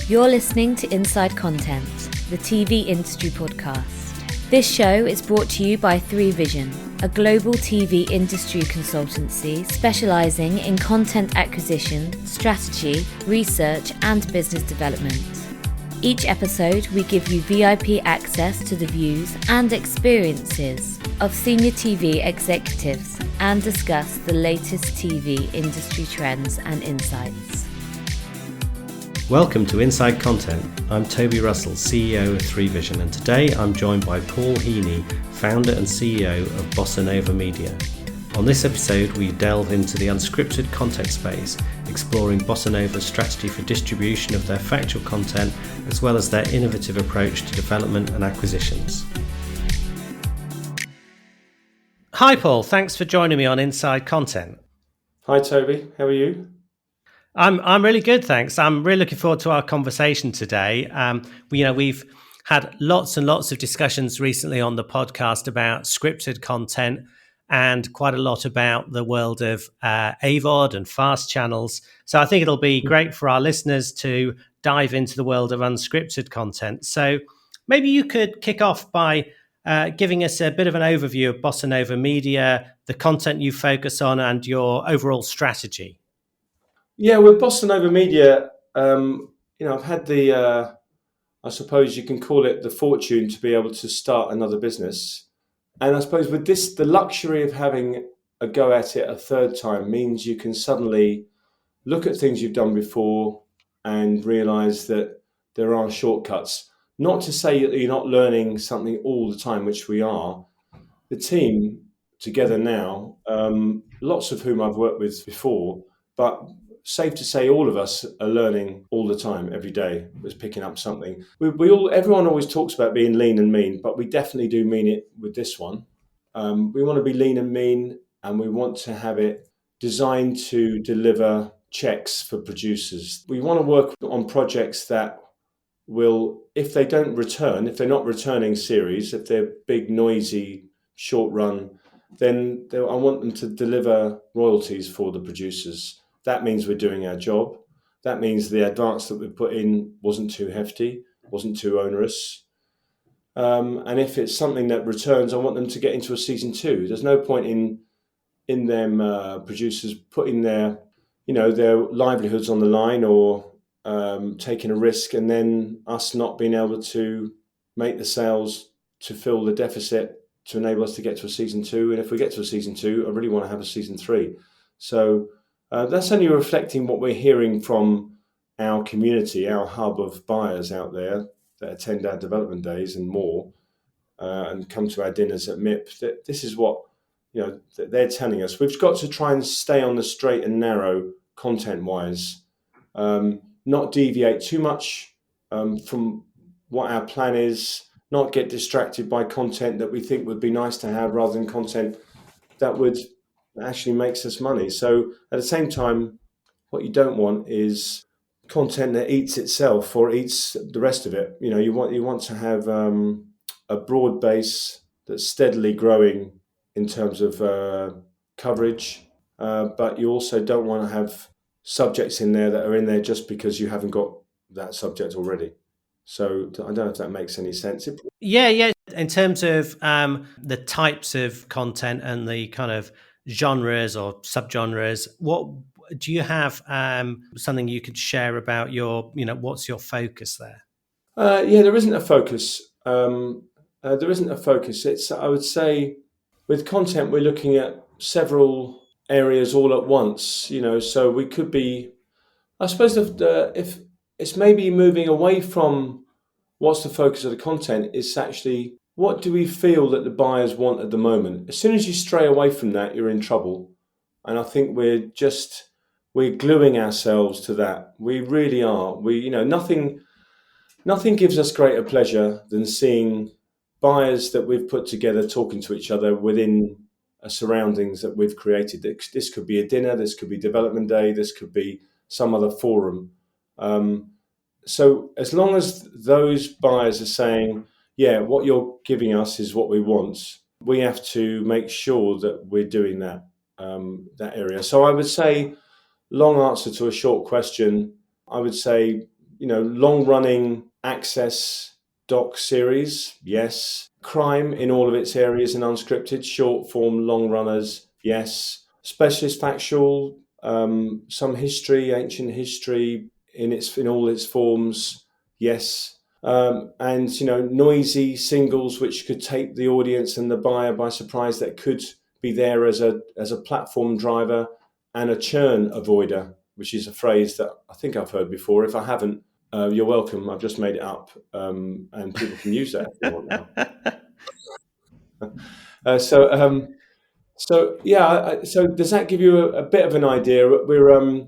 You're listening to Inside Content, the TV industry podcast. This show is brought to you by 3Vision, a global TV industry consultancy specializing in content acquisition, strategy, research, and business development. Each episode, we give you VIP access to the views and experiences of senior TV executives and discuss the latest TV industry trends and insights. Welcome to Inside Content. I'm Toby Russell, CEO of 3Vision, and today I'm joined by Paul Heaney, founder and CEO of BossaNova Media. On this episode, we delve into the unscripted content space, exploring BossaNova's strategy for distribution of their factual content, as well as their innovative approach to development and acquisitions. Hi Paul, thanks for joining me on Inside Content. Hi Toby, how are you? I'm really good, thanks. I'm really looking forward to our conversation today. We've had lots and lots of discussions recently on the podcast about scripted content and quite a lot about the world of AVOD and fast channels. So I think it'll be great for our listeners to dive into the world of unscripted content. So maybe you could kick off by giving us a bit of an overview of BossaNova Media, the content you focus on, and your overall strategy. Yeah, with BossaNova Media, I've had the, I suppose you can call it the fortune to be able to start another business. And I suppose with this, the luxury of having a go at it a third time means you can suddenly look at things you've done before and realize that there are shortcuts. Not to say that you're not learning something all the time, which we are. The team together now, lots of whom I've worked with before, but safe to say all of us are learning all the time, every day. We're picking up something. Everyone always talks about being lean and mean, but we definitely do mean it with this one. We want to be lean and mean, and we want to have it designed to deliver checks for producers. We want to work on projects that will, if they're not returning series, if they're big, noisy, short run, then I want them to deliver royalties for the producers. That means we're doing our job. That means the advance that we put in wasn't too hefty, wasn't too onerous. And if it's something that returns, I want them to get into a season 2. There's no point in them producers putting their livelihoods on the line or taking a risk, and then us not being able to make the sales to fill the deficit to enable us to get to a season 2. And if we get to a season 2, I really want to have a season 3. So that's only reflecting what we're hearing from our community, our hub of buyers out there that attend our development days and more, and come to our dinners at MIP. That this is what that they're telling us. We've got to try and stay on the straight and narrow content-wise, not deviate too much from what our plan is, not get distracted by content that we think would be nice to have rather than content that would actually makes us money. So at the same time, what you don't want is content that eats itself or eats the rest of it. You want to have a broad base that's steadily growing in terms of coverage, but you also don't want to have subjects in there that are in there just because you haven't got that subject already. So I don't know if that makes any sense. Yeah. In terms of the types of content and the kind of genres or subgenres, what do you have something you could share about what's your focus there? There isn't a focus. It's, I would say, with content, we're looking at several areas all at once, so we could be, I suppose, if it's maybe moving away from what's the focus of the content, it's actually what do we feel that the buyers want at the moment. As soon as you stray away from that, you're in trouble. And I think we're gluing ourselves to that. We really are. Nothing gives us greater pleasure than seeing buyers that we've put together talking to each other within surroundings that we've created. This could be a dinner, this could be development day, this could be some other forum. So as long as those buyers are saying, yeah, what you're giving us is what we want, we have to make sure that we're doing that area. So I would say, long answer to a short question, I would say long-running access doc series, yes. Crime in all of its areas and unscripted, short-form, long runners, yes. Specialist factual, some history, ancient history in all its forms, yes. And noisy singles which could take the audience and the buyer by surprise, that could be there as a platform driver and a churn avoider, which is a phrase that I think I've heard before. If I haven't, you're welcome. I've just made it up, and people can use that if they want now. So does that give you a bit of an idea?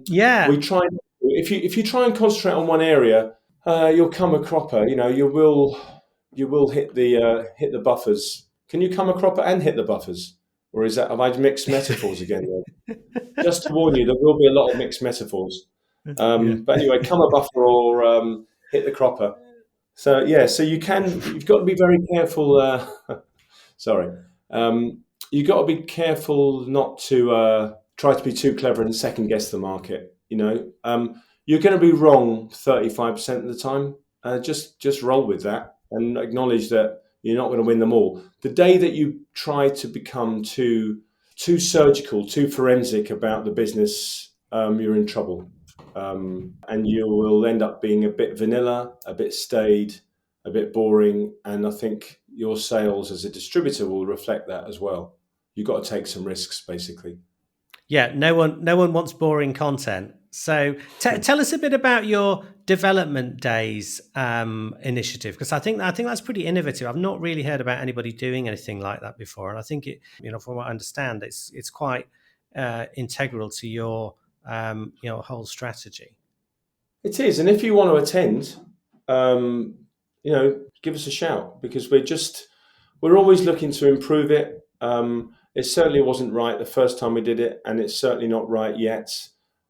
Yeah. We try, if you try and concentrate on one area, you'll come a cropper. You will hit the buffers. Can you come a cropper and hit the buffers, or have I mixed metaphors again? Just to warn you, there will be a lot of mixed metaphors. But anyway, come a buffer or hit the cropper. So you've got to be very careful. Sorry. You've got to be careful not to try to be too clever and second guess the market. You're going to be wrong 35% of the time. Just roll with that and acknowledge that you're not going to win them all. The day that you try to become too surgical, too forensic about the business, you're in trouble. And you will end up being a bit vanilla, a bit staid, a bit boring. And I think your sales as a distributor will reflect that as well. You've got to take some risks, basically. Yeah, no one wants boring content. So tell us a bit about your development days initiative, because I think that's pretty innovative. I've not really heard about anybody doing anything like that before, and I think it, from what I understand, it's quite integral to your whole strategy. It is, and if you want to attend, give us a shout, because we're always looking to improve it. It certainly wasn't right the first time we did it, and it's certainly not right yet.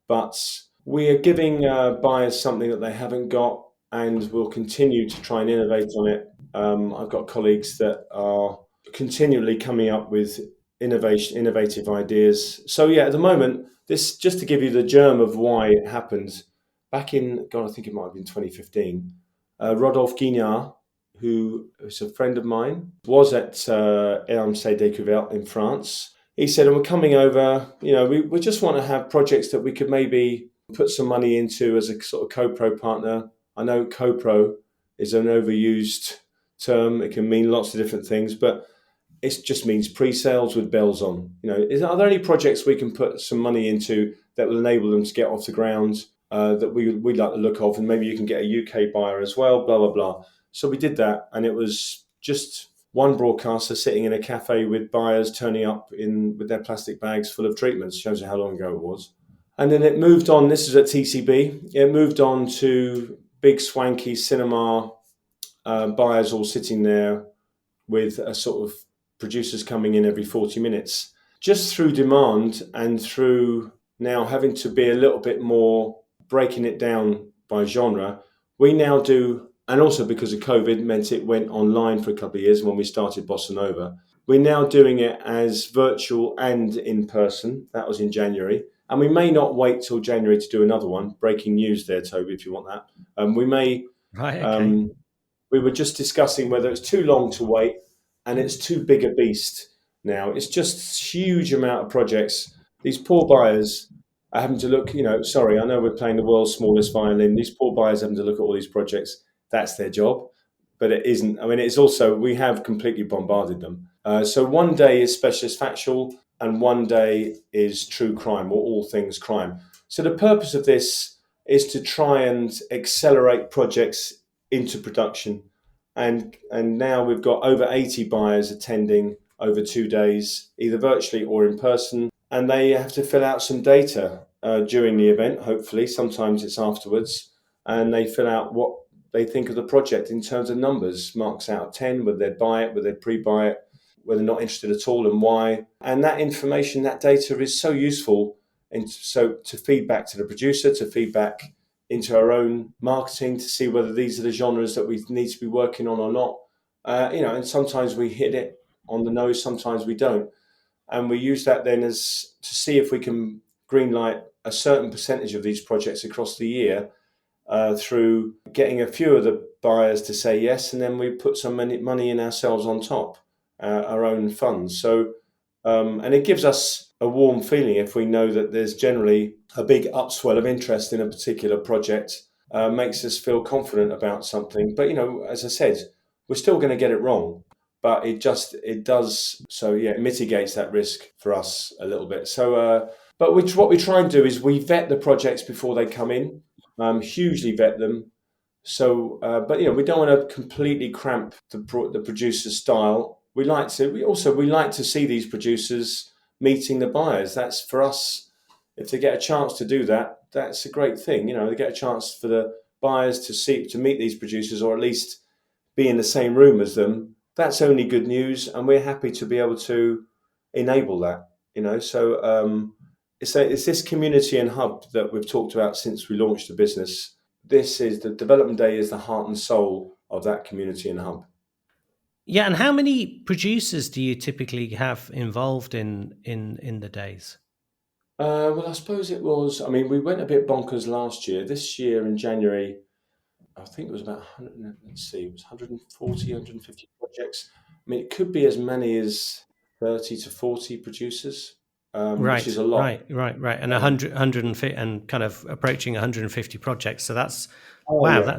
But we are giving buyers something that they haven't got, and we'll continue to try and innovate on it. I've got colleagues that are continually coming up with innovative ideas. So at the moment, this, just to give you the germ of why it happened, back in, I think it might have been 2015, Rodolphe Guignard, who is a friend of mine, was at RMC Découverte in France. He said, we're coming over, we just want to have projects that we could maybe put some money into as a sort of co-pro partner. I know co-pro is an overused term. It can mean lots of different things, but it just means pre-sales with bells on. Are there any projects we can put some money into that will enable them to get off the ground, that we'd like the look of, and maybe you can get a UK buyer as well, blah, blah, blah. So we did that, and it was just one broadcaster sitting in a cafe with buyers turning up with their plastic bags full of treatments. Shows you how long ago it was. And then it moved on. This is at TCB. It moved on to big swanky cinema buyers all sitting there with a sort of producers coming in every 40 minutes. Just through demand and through now having to be a little bit more breaking it down by genre, we now do, and also because of COVID meant it went online for a couple of years when we started BossaNova. We're now doing it as virtual and in person. That was in January. And we may not wait till January to do another one. Breaking news there, Toby, if you want that. We may. Right, okay. We were just discussing whether it's too long to wait, and it's too big a beast now. It's just huge amount of projects. These poor buyers are having to look, sorry, I know we're playing the world's smallest violin. These poor buyers having to look at all these projects. That's their job. But it isn't. I mean, it's also, we have completely bombarded them. So one day is specialist factual, and one day is true crime, or all things crime. So the purpose of this is to try and accelerate projects into production. And now we've got over 80 buyers attending over 2 days, either virtually or in person. And they have to fill out some data during the event, hopefully. Sometimes it's afterwards. And they fill out what they think of the project in terms of numbers, marks out of 10, whether they'd buy it, whether they'd pre-buy it, whether they're not interested at all, and why. And that information, that data is so useful, and so to feedback to the producer, to feedback into our own marketing, to see whether these are the genres that we need to be working on or not. And sometimes we hit it on the nose, sometimes we don't. And we use that then as to see if we can greenlight a certain percentage of these projects across the year, through getting a few of the buyers to say yes, and then we put some money in ourselves on top, our own funds. So, and it gives us a warm feeling if we know that there's generally a big upswell of interest in a particular project. Makes us feel confident about something. But as I said, we're still going to get it wrong. But it does. So yeah, it mitigates that risk for us a little bit. So, but what we try and do is we vet the projects before they come in, hugely vet them. So, but we don't want to completely cramp the producer's style. We like to see these producers meeting the buyers. That's for us. If they get a chance to do that, that's a great thing. They get a chance for the buyers to meet these producers, or at least be in the same room as them. That's only good news, and we're happy to be able to enable that. So it's this community and hub that we've talked about since we launched the business. This is the development day is the heart and soul of that community and hub. Yeah, and how many producers do you typically have involved in the days? Well, I suppose it was. I mean, we went a bit bonkers last year. This year in January, I think it was about 100. Let's see, it was 140, 150 projects. I mean, it could be as many as 30 to 40 producers, which is a lot. Right. And 150 and kind of approaching 150 projects. So that's wow.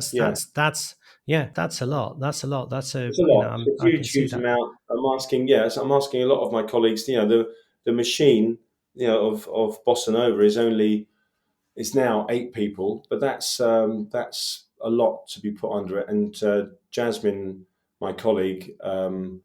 Yeah, That's a lot. That's a lot. It's a lot. It's a I can see huge that. amount. I'm asking a lot of my colleagues. The machine, of BossaNova is now 8 people, but that's a lot to be put under it. And Jasmine, my colleague,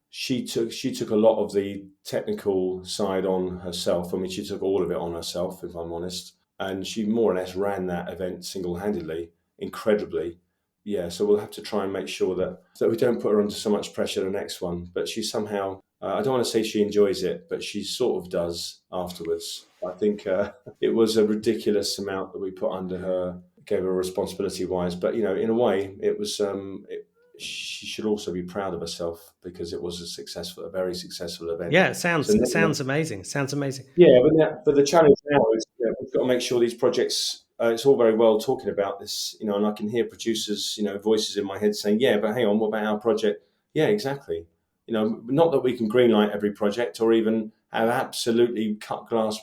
she took a lot of the technical side on herself. I mean, she took all of it on herself, if I'm honest, and she more or less ran that event single-handedly, incredibly. Yeah, so we'll have to try and make sure that we don't put her under so much pressure the next one. But she somehow, I don't want to say she enjoys it, but she sort of does afterwards. I think it was a ridiculous amount that we put under her, gave her responsibility-wise. But in a way, it was. She should also be proud of herself because it was a very successful event. Yeah, it sounds amazing. Sounds amazing. Yeah, but the challenge now is we've got to make sure these projects. It's all very well talking about this, and I can hear producers, voices in my head saying, "Yeah, but hang on, what about our project?" Yeah, exactly. Not that we can greenlight every project or even have absolutely cut glass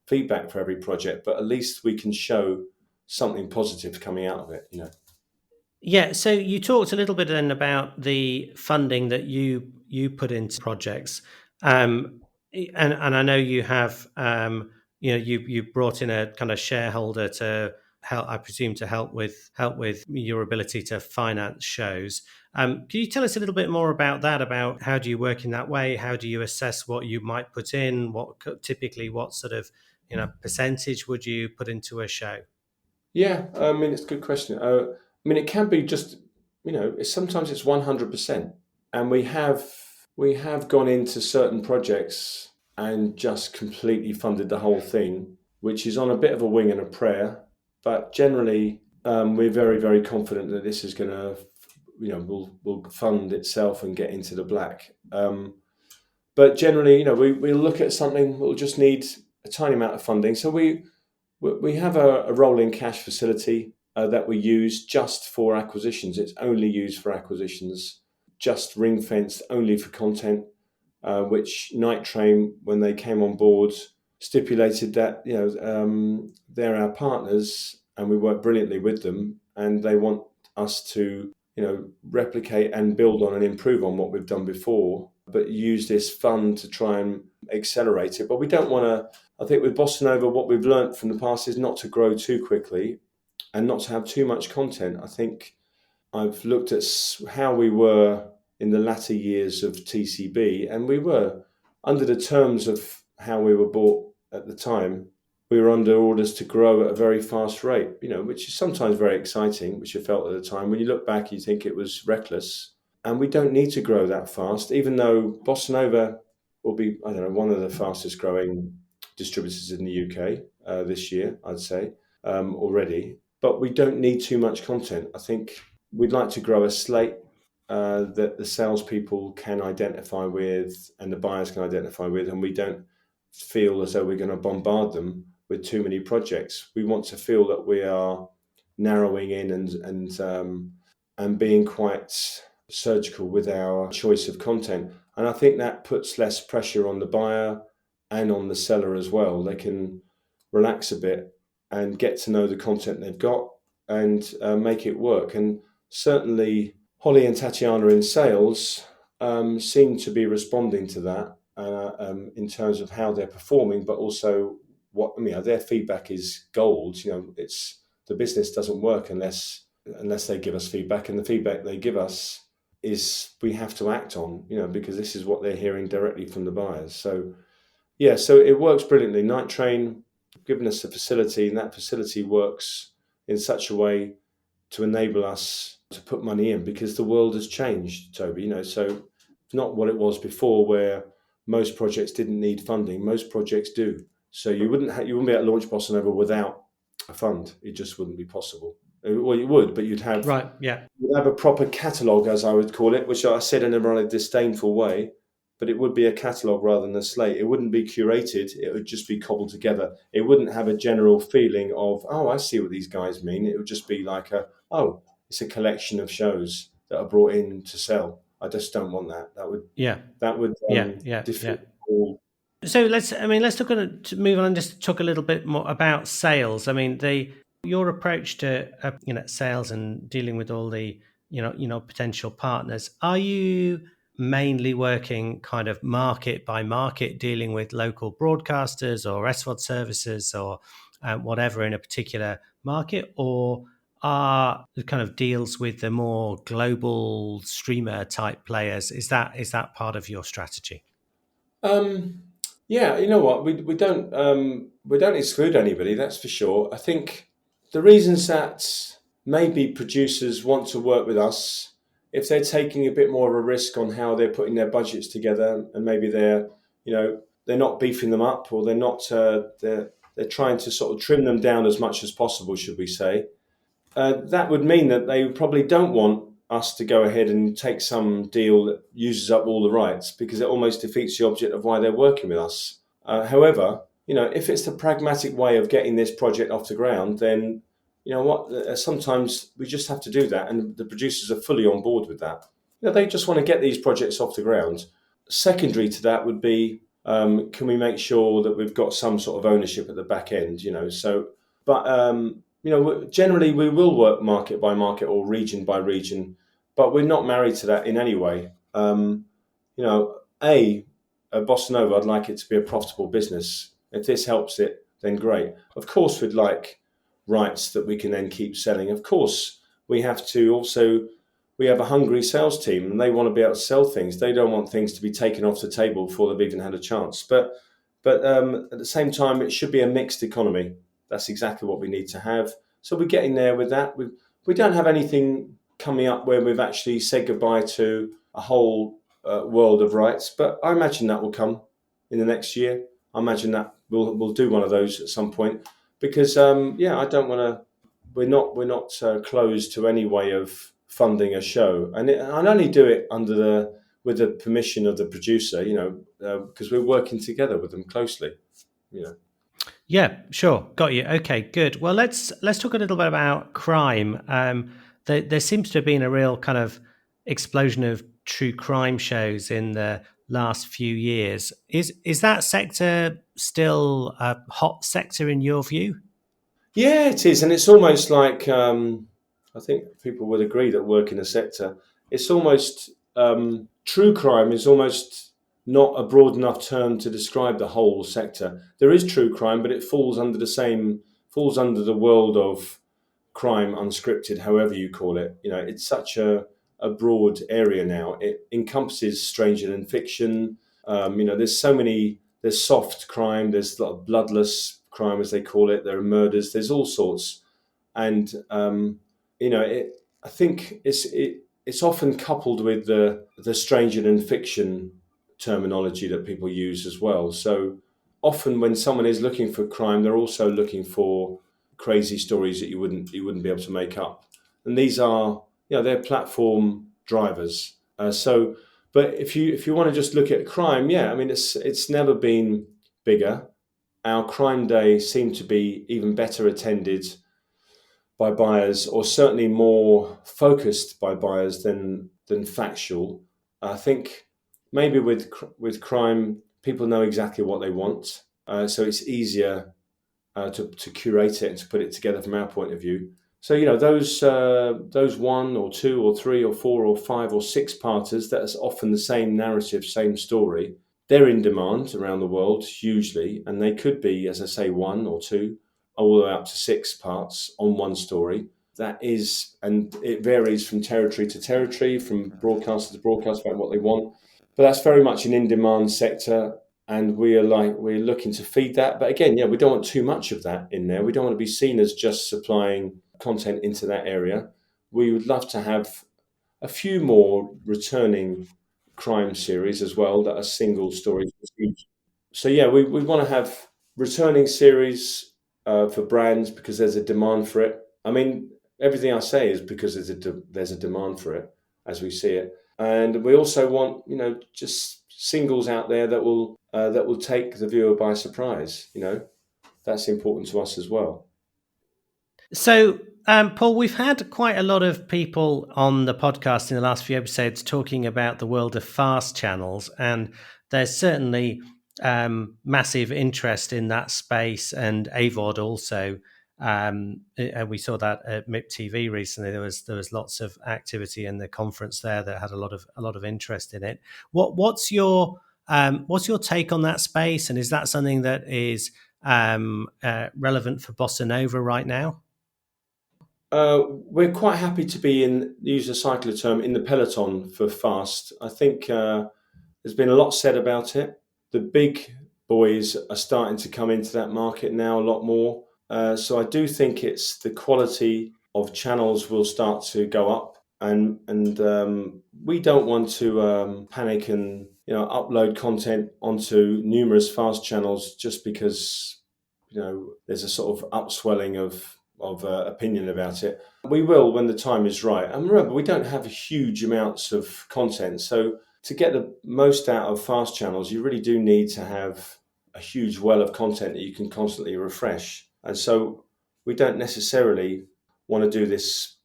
feedback for every project, but at least we can show something positive coming out of it. Yeah, so you talked a little bit then about the funding that you put into projects, and I know you have you brought in a kind of shareholder to help, I presume, to help with your ability to finance shows. Can you tell us a little bit more about that? About how do you work in that way? How do you assess what you might put in? What sort of percentage would you put into a show? Yeah, I mean, it's a good question. I mean, it can be just, sometimes it's 100%. And we have gone into certain projects and just completely funded the whole thing, which is on a bit of a wing and a prayer. But generally, we're very, very confident that this is going to, will fund itself and get into the black. But generally, we'll look at something, we'll just need a tiny amount of funding. So we have a rolling cash facility that we use just for acquisitions. It's only used for acquisitions, just ring fenced only for content, which Night Train, when they came on board, stipulated that they're our partners and we work brilliantly with them, and they want us to replicate and build on and improve on what we've done before, but use this fund to try and accelerate it. But we don't want to. I think with BossaNova, what we've learned from the past is not to grow too quickly and not to have too much content. I think I've looked at how we were in the latter years of TCB, and we were, under the terms of how we were bought at the time, we were under orders to grow at a very fast rate, which is sometimes very exciting, which I felt at the time. When you look back, you think it was reckless. And we don't need to grow that fast, even though BossaNova will be, I don't know, one of the fastest growing distributors in the UK this year, I'd say, already. But we don't need too much content. I think we'd like to grow a slate that the salespeople can identify with and the buyers can identify with, and we don't feel as though we're going to bombard them with too many projects. We want to feel that we are narrowing in and being quite surgical with our choice of content. And I think that puts less pressure on the buyer and on the seller as well. They can relax a bit and get to know the content they've got and make it work. And certainly Holly and Tatiana in sales seem to be responding to that in terms of how they're performing, but also their feedback is gold. It's the business doesn't work unless they give us feedback, and the feedback they give us is we have to act on, because this is what they're hearing directly from the buyers. So it works brilliantly. Night Train given us a facility, and that facility works in such a way to enable us to put money in, because the world has changed, Toby. So it's not what it was before, where most projects didn't need funding. Most projects do. So you wouldn't be able to launch BossaNova without a fund. It just wouldn't be possible. Well, you would, but you'd have You'd have a proper catalogue, as I would call it, which I said in a rather disdainful way, but it would be a catalogue rather than a slate. It wouldn't be curated. It would just be cobbled together. It wouldn't have a general feeling of, oh, I see what these guys mean. It would just be like it's a collection of shows that are brought in to sell. I just don't want that. That would defeat all. So let's move on and just talk a little bit more about sales. I mean, your approach to sales and dealing with all the potential partners. Are you mainly working kind of market by market, dealing with local broadcasters or SVOD services or whatever in a particular market, or are the kind of deals with the more global streamer type players? Is that part of your strategy? Yeah, you know what? We don't exclude anybody, that's for sure. I think the reasons that maybe producers want to work with us, if they're taking a bit more of a risk on how they're putting their budgets together, and maybe they're not beefing them up, or they're not they're trying to sort of trim them down as much as possible, should we say? That would mean that they probably don't want us to go ahead and take some deal that uses up all the rights, because it almost defeats the object of why they're working with us. However, if it's the pragmatic way of getting this project off the ground, then you know what? Sometimes we just have to do that, and the producers are fully on board with that. They just want to get these projects off the ground. Secondary to that would be, can we make sure that we've got some sort of ownership at the back end? Generally we will work market by market or region by region, but we're not married to that in any way. BossaNova, I'd like it to be a profitable business. If this helps it, then great. Of course, we'd like rights that we can then keep selling. Of course, we have a hungry sales team, and they want to be able to sell things. They don't want things to be taken off the table before they've even had a chance. But at the same time, it should be a mixed economy. That's exactly what we need to have. So we're getting there with that. We don't have anything coming up where we've actually said goodbye to a whole world of rights, but I imagine that will come in the next year. I imagine that we'll do one of those at some point, because I don't want to. We're not closed to any way of funding a show, and I'll only do it with the permission of the producer. Because we're working together with them closely. Yeah, sure. Got you. Okay, good. Well, let's talk a little bit about crime. There seems to have been a real kind of explosion of true crime shows in the last few years. Is that sector still a hot sector in your view? Yeah, it is. And it's almost like, I think people would agree that work in the sector, it's almost, true crime is almost not a broad enough term to describe the whole sector. There is true crime, but it falls under the world of crime unscripted, however you call it. It's such a broad area now. It encompasses stranger than fiction. There's soft crime, there's a lot of bloodless crime, as they call it. There are murders, there's all sorts. And, I think it's often coupled with the stranger than fiction terminology that people use as well. So often when someone is looking for crime, they're also looking for crazy stories that you wouldn't be able to make up. And these are, they're platform drivers. But if you want to just look at crime, it's never been bigger. Our crime day seemed to be even better attended by buyers, or certainly more focused by buyers than factual. I think maybe with crime, people know exactly what they want, so it's easier to curate it and to put it together from our point of view. So those one or two or three or four or five or six parters, that's often the same narrative, same story. They're in demand around the world hugely, and they could be, as I say, one or two, all the way up to six parts on one story. That is, and it varies from territory to territory, from broadcaster to broadcaster about what they want. But that's very much an in-demand sector, and we're looking to feed that. But again, we don't want too much of that in there. We don't want to be seen as just supplying content into that area. We would love to have a few more returning crime series as well that are single stories. So we want to have returning series for brands because there's a demand for it. I mean, everything I say is because there's a demand for it as we see it, and we also want just singles out there that will take the viewer by surprise. That's important to us as well. So, Paul, we've had quite a lot of people on the podcast in the last few episodes talking about the world of fast channels, and there's certainly massive interest in that space, and AVOD also. And we saw that at MIP TV recently. There was lots of activity in the conference there that had a lot of interest in it. What's your take on that space, and is that something that is relevant for BossaNova right now? We're quite happy to be use a cycler term, in the peloton for fast. I think there's been a lot said about it. The big boys are starting to come into that market now a lot more. So I do think it's the quality of channels will start to go up, and we don't want to panic and upload content onto numerous fast channels just because there's a sort of upswelling of opinion about it. We will when the time is right. And remember, we don't have huge amounts of content, so to get the most out of fast channels, you really do need to have a huge well of content that you can constantly refresh. And so we don't necessarily want to do this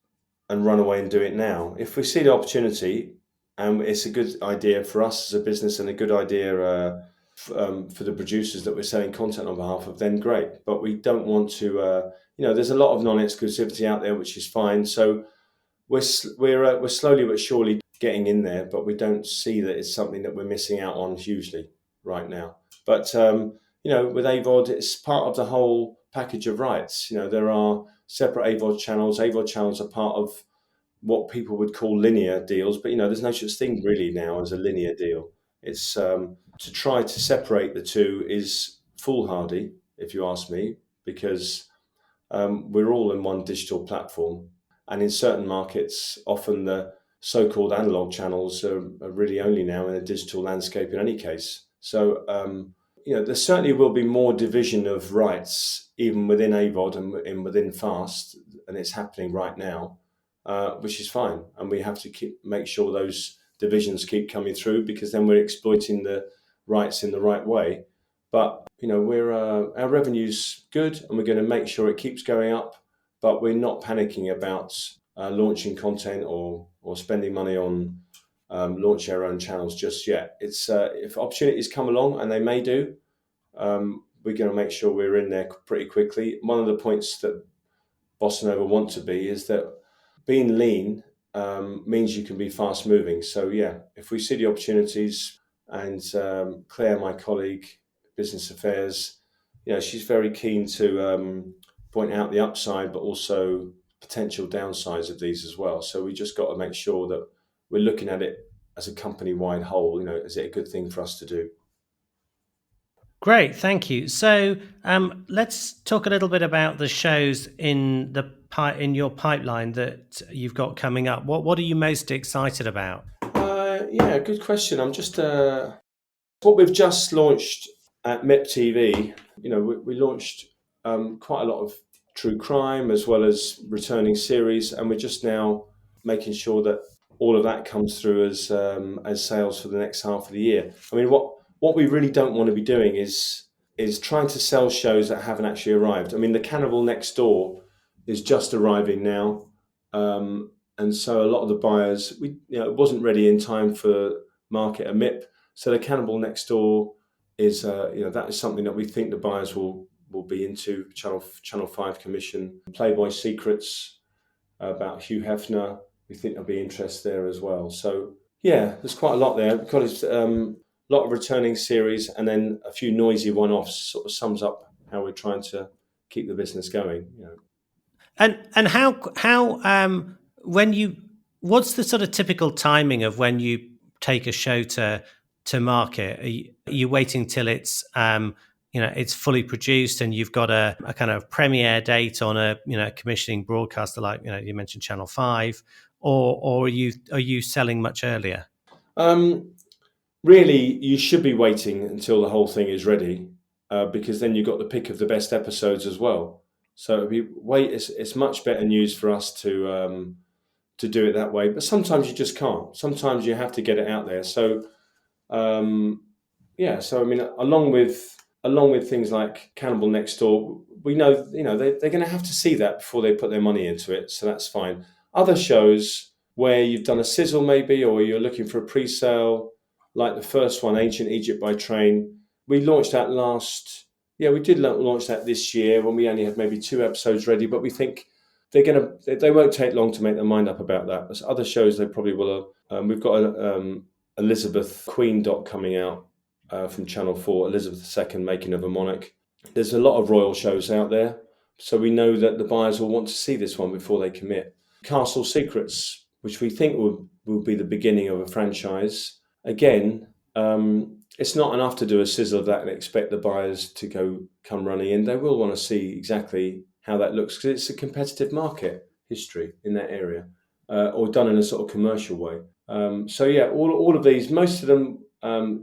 and run away and do it now. If we see the opportunity and it's a good idea for us as a business and a good idea for the producers that we're selling content on behalf of, then great. But we don't want to, there's a lot of non-exclusivity out there, which is fine. So we're slowly but surely getting in there, but we don't see that it's something that we're missing out on hugely right now. But with AVOD, it's part of the whole package of rights. There are separate AVOD channels. AVOD channels are part of what people would call linear deals, but there's no such thing really now as a linear deal. It's to try to separate the two is foolhardy, if you ask me, because we're all in one digital platform, and in certain markets, often the so-called analog channels are really only now in a digital landscape in any case. So there certainly will be more division of rights even within AVOD and within fast, and it's happening right now, which is fine. And we have to make sure those divisions keep coming through, because then we're exploiting the rights in the right way. But our revenue's good, and we're going to make sure it keeps going up. But we're not panicking about launching content or spending money on launching our own channels just yet. It's if opportunities come along, and they may do, we're going to make sure we're in there pretty quickly. One of the points that BossaNova want to be is that being lean means you can be fast moving. So if we see the opportunities, and Claire, my colleague, business affairs, she's very keen to point out the upside, but also potential downsides of these as well. So we just got to make sure that we're looking at it as a company-wide whole. Is it a good thing for us to do? Great, thank you. So let's talk a little bit about the shows in your pipeline that you've got coming up. What are you most excited about? Good question. I'm just what we've just launched at MIP TV. We launched quite a lot of true crime as well as returning series, and we're just now making sure that all of that comes through as sales for the next half of the year. I mean, what we really don't want to be doing is trying to sell shows that haven't actually arrived. I mean, The Cannibal Next Door is just arriving now. And so a lot of the buyers, it wasn't ready in time for market MIP. So the Cannibal Next Door is, that is something that we think the buyers will be into. Channel 5 commission, Playboy Secrets about Hugh Hefner. We think there'll be interest there as well. So yeah, there's quite a lot there because a lot of returning series and then a few noisy one-offs sort of sums up how we're trying to keep the business going. And how what's the sort of typical timing of when you take a show to market? Are you waiting till it's it's fully produced and you've got a kind of premiere date on a commissioning broadcaster like you mentioned Channel 5, or are you selling much earlier? Really, you should be waiting until the whole thing is ready, because then you've got the pick of the best episodes as well. So it's much better news for us to do it that way. But sometimes you just can't. Sometimes you have to get it out there. So So I mean, along with things like Cannibal Next Door, we know they're going to have to see that before they put their money into it. So that's fine. Other shows where you've done a sizzle maybe, or you're looking for a pre-sale, like the first one, Ancient Egypt by Train, we launched that we did launch that this year when we only had maybe 2 episodes ready, but we think they won't take long to make their mind up about that. There's other shows they probably will. We've got Elizabeth Queen doc coming out from Channel 4, Elizabeth II, Making of a Monarch. There's a lot of royal shows out there, so we know that the buyers will want to see this one before they commit. Castle Secrets, which we think will be the beginning of a franchise. Again, it's not enough to do a sizzle of that and expect the buyers to come running in. They will want to see exactly how that looks because it's a competitive market history in that area, or done in a sort of commercial way. All of these, most of them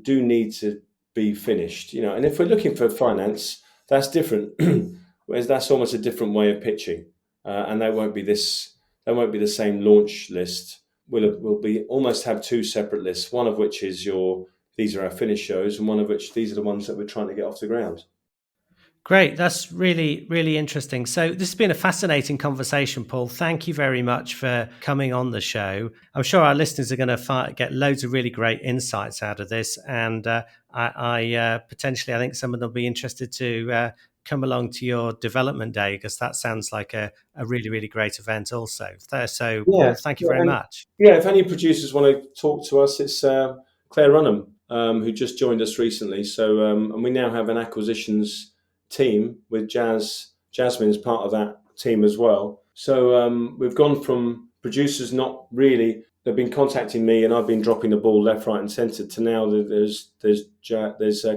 do need to be finished, and if we're looking for finance, that's different. Whereas that's almost a different way of pitching, and they won't be the same launch list. We'll almost have 2 separate lists, one of which is these are our finished shows, and one of which these are the ones that we're trying to get off the ground. Great. That's really, really interesting. So this has been a fascinating conversation, Paul. Thank you very much for coming on the show. I'm sure our listeners are going to get loads of really great insights out of this. And I think some of them will be interested to come along to your development day, because that sounds like a really, really great event also. So Paul, thank you very much. Yeah, if any producers want to talk to us, it's Claire Runham, who just joined us recently. So and we now have an acquisitions team with Jasmine's part of that team as well. So we've gone from producers not really, they've been contacting me and I've been dropping the ball left, right and centre, to now there's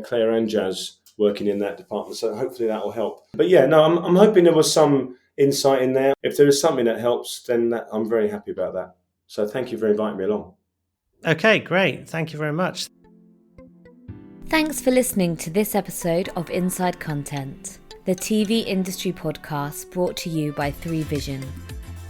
Claire and Jazz working in that department. So hopefully that will help. But I'm hoping there was some insight in there. If there is something that helps, then I'm very happy about that. So thank you for inviting me along. Okay, great. Thank you very much. Thanks for listening to this episode of Inside Content, the TV industry podcast brought to you by 3Vision.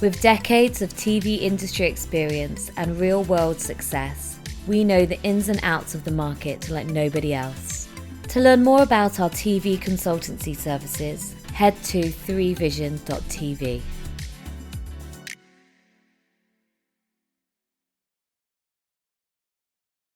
With decades of TV industry experience and real-world success, we know the ins and outs of the market like nobody else. To learn more about our TV consultancy services, head to 3vision.tv.